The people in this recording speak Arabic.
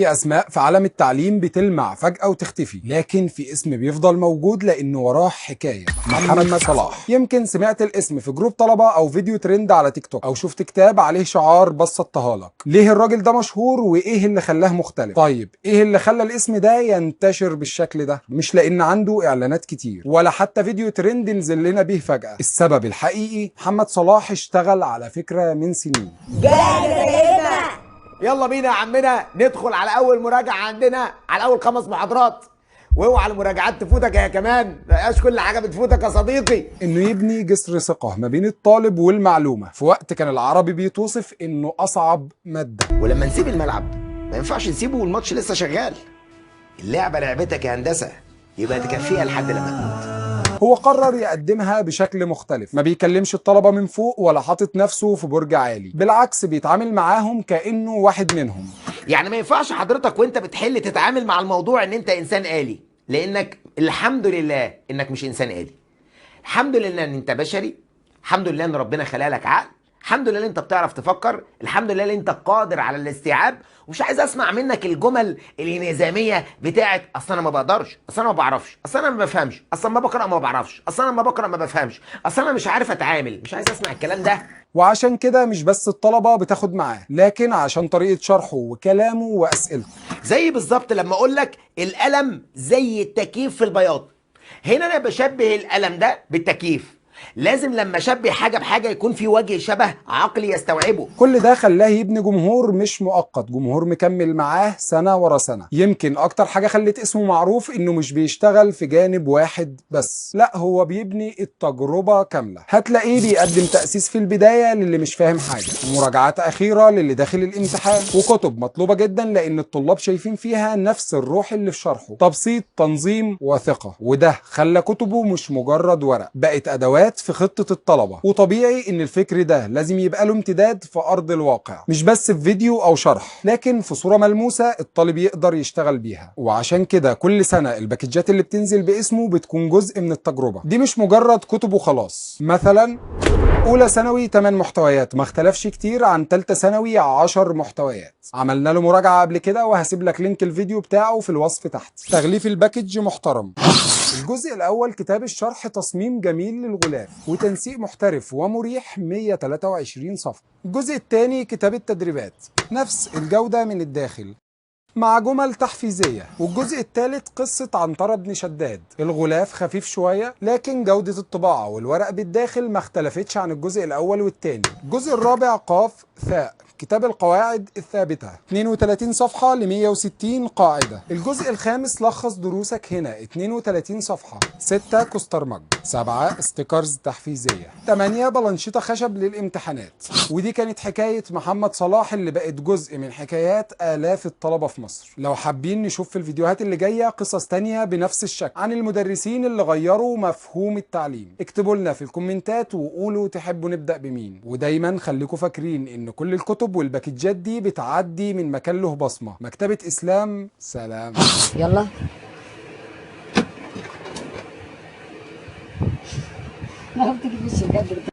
في اسماء في عالم التعليم بتلمع فجأة وتختفي، لكن في اسم بيفضل موجود لانه وراه حكاية. محمد صلاح. يمكن سمعت الاسم في جروب طلبة او فيديو ترند على تيك توك، او شفت كتاب عليه شعار بسطتها لك. ليه الراجل ده مشهور وايه اللي خلاه مختلف؟ طيب ايه اللي خلى الاسم ده ينتشر بالشكل ده؟ مش لان عنده اعلانات كتير ولا حتى فيديو ترند نزل لنا بيه فجأة. السبب الحقيقي محمد صلاح اشتغل على فكرة من سنين. يلا بينا يا عمنا ندخل على اول مراجعه عندنا، على اول 5 محاضرات. واوعى المراجعات تفوتك يا كمان، مبقاش كل حاجه بتفوتك يا صديقي. انه يبني جسر ثقة ما بين الطالب والمعلومة في وقت كان العربي بيتوصف انه اصعب مادة. ولما نسيب الملعب ما ينفعش نسيبه والماتش لسه شغال. اللعبه لعبتك يا هندسه، يبقى تكفيها لحد لما تموت. هو قرر يقدمها بشكل مختلف، ما بيكلمش الطلبة من فوق ولا حاطط نفسه في برج عالي، بالعكس بيتعامل معاهم كأنه واحد منهم. يعني ما ينفعش حضرتك وانت بتحل تتعامل مع الموضوع ان انت انسان آلي، لانك الحمد لله انك مش انسان آلي. الحمد لله ان انت بشري، الحمد لله ان ربنا خلق لك عقل، الحمد لله ان انت بتعرف تفكر، الحمد لله ان انت قادر على الاستيعاب. ومش عايز اسمع منك الجمل الانهزاميه بتاعت اصل انا ما بقدرش، اصل انا ما بعرفش، اصل انا ما بفهمش، اصل ما بقرا ما بعرفش، اصل انا ما بقرا ما بفهمش، اصل انا مش عارف اتعامل. مش عايز اسمع الكلام ده. وعشان كده مش بس الطلبة بتاخد معاه، لكن عشان طريقة شرحه وكلامه وأسئلته. زي بالظبط لما اقول لك القلم زي التكييف في البياض. هنا انا بشبه القلم ده بالتكييف. لازم لما اشبه حاجه بحاجه يكون في وجه شبه عقلي يستوعبه. كل ده خلاه يبني جمهور مش مؤقت، جمهور مكمل معاه سنة ورا سنة. يمكن أكتر حاجة خلت اسمه معروف إنه مش بيشتغل في جانب واحد بس، لا هو بيبني التجربة كاملة. هتلاقيه بيقدم تأسيس في البداية للي مش فاهم حاجة، ومراجعات أخيرة للي داخل الامتحان، وكتب مطلوبة جدا لأن الطلاب شايفين فيها نفس الروح اللي في شرحه، تبسيط، تنظيم، وثقة. وده خلى كتبه مش مجرد ورق، بقت أدوات في خطة الطلبة. وطبيعي ان الفكر ده لازم يبقى له امتداد في ارض الواقع، مش بس في فيديو او شرح، لكن في صورة ملموسة الطالب يقدر يشتغل بيها. وعشان كده كل سنة الباكجات اللي بتنزل باسمه بتكون جزء من التجربة دي، مش مجرد كتب وخلاص. مثلا اولى ثانوي 8 محتويات، ما اختلفش كتير عن ثالثه ثانوي 10 محتويات. عملنا له مراجعه قبل كده وهسيب لك لينك الفيديو بتاعه في الوصف تحت. تغليف الباكج محترم. الجزء الاول كتاب الشرح، تصميم جميل للغلاف وتنسيق محترف ومريح، 123 صفحه. الجزء الثاني كتاب التدريبات، نفس الجوده من الداخل مع جمل تحفيزية. والجزء الثالث قصة عنترة بن شداد، الغلاف خفيف شوية لكن جودة الطباعة والورق بالداخل ما اختلفتش عن الجزء الأول والثاني. الجزء الرابع قاف ثاء، كتاب القواعد الثابتة، 32 صفحة ل 160 قاعدة. الجزء الخامس لخص دروسك هنا، 32 صفحة. 6 كوسترمج، 7 استيكرز تحفيزية، 8 بلانشيطة خشب للامتحانات. ودي كانت حكاية محمد صلاح اللي بقت جزء من حكايات آلاف الطلبة في مصر. لو حابين نشوف في الفيديوهات اللي جاية قصص تانية بنفس الشكل عن المدرسين اللي غيروا مفهوم التعليم، اكتبوا لنا في الكومنتات وقولوا تحبوا نبدأ بمين. ودايما خليكم فاكرين ان كل الكتب والباكجات دي بتعدي من مكان له بصمة. مكتبة إسلام، سلام. يلا ما بتجيبش بجد.